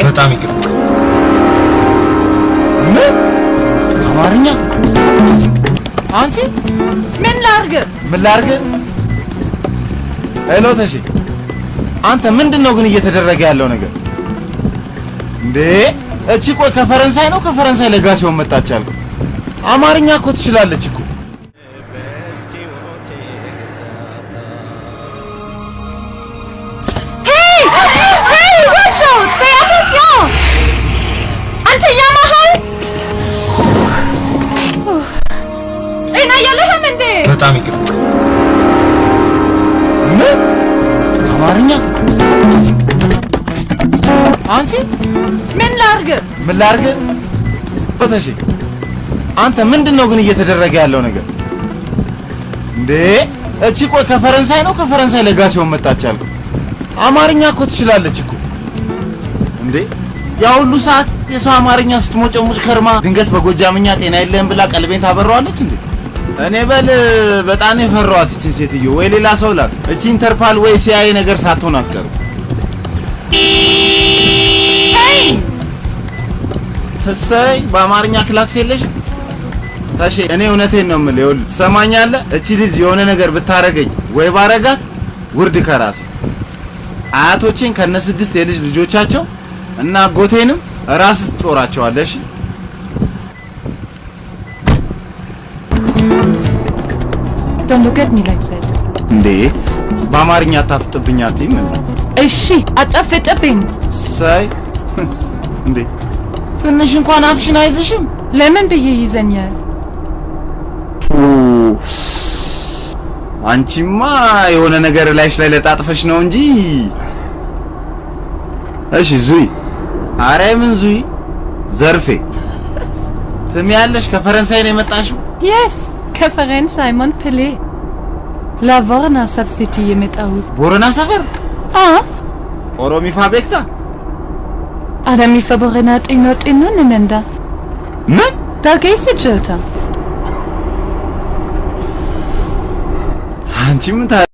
በጣም ይቅርታ። ምን አማርኛ? አንቺ ምን ላርግ? ሄሎ ተሺ፣ አንተ ምንድነው ግን እየተደረገ ያለው ነገር እንዴ? እቺ ቆይ ከፈረንሳይ ነው ከፈረንሳይ ለጋሲዮን መጣች አልኩ። አማርኛ እኮ ትችላለች እኮ። Hey, watch out! Fais attention! አንተ ያማሃል? ጤና የለህም እንዴ? በጣም ይቅርታ። ምን አማርኛ? አንቺ ምን ላርግ? ተሺ፣ አንተ ምንድነው ግን እየተደረገ ያለው ነገር እንዴ? እቺ ቆይ ከፈረንሳይ ነው ከፈረንሳይ ለጋሲዮን መጣች አልኩ። አማርኛ እኮ ትችላለች እኮ እንዴ? ያ ሁሉ ሰዓት የሰው አማርኛ ስትሞጨሙጭ ከርማ ድንገት በጎጃምኛ ጤና የለህም ብላ ቀልቤን ታበረዋለች እንዴ? እኔ በጣም የፈራኋት እቺ ሴትዮ ወይ ሌላ ሰው ላክ። እቺ ኢንተርፖል ወይ ሲአይኤ ነገር ሳትሆን አትቀርም። እሰይ በአማርኛ ክላክስ የለሽ ታሺ። እኔ እውነቴን ነው የምልህ፣ ይኸውልህ ትሰማኛለህ? እቺ ልጅ የሆነ ነገር ብታረገኝ ወይ ባረጋት ውርድ ከራሴ አያቶቼን ከነ 6 የልጅ ልጆቻቸው እና አጎቴንም ራስ ትጦራቸዋለሽ። Don't look at me like that. እንዴ በአማርኛ አታፍጥብኝ አትይም እንዴ? እሺ አጣፍጥብኝ። ሳይ እንዴ ትንሽ እንኳን አፍሽን አይዝሽም? ለምን ብዬ ይዘኛል? አንቺማ የሆነ ነገር ላይሽ ላይ ለጣጥፈሽ ነው እንጂ። እሺ ዙይ፣ ኧረ ምን ዙይ ዘርፌ ትሚያለሽ? ከፈረንሳይ ነው የመጣሽው? Yes, ከፈረንሳይ ሞንፔሊር ላቮርና ሰብሲቲ የመጣሁት። ቦረና ሰፈር? ኦሮሚፋ ቤክታ አዳሚፋ ቦረና ጤኖ ነንዳ ምን ዳገይስ ጀታ አንቺ ምን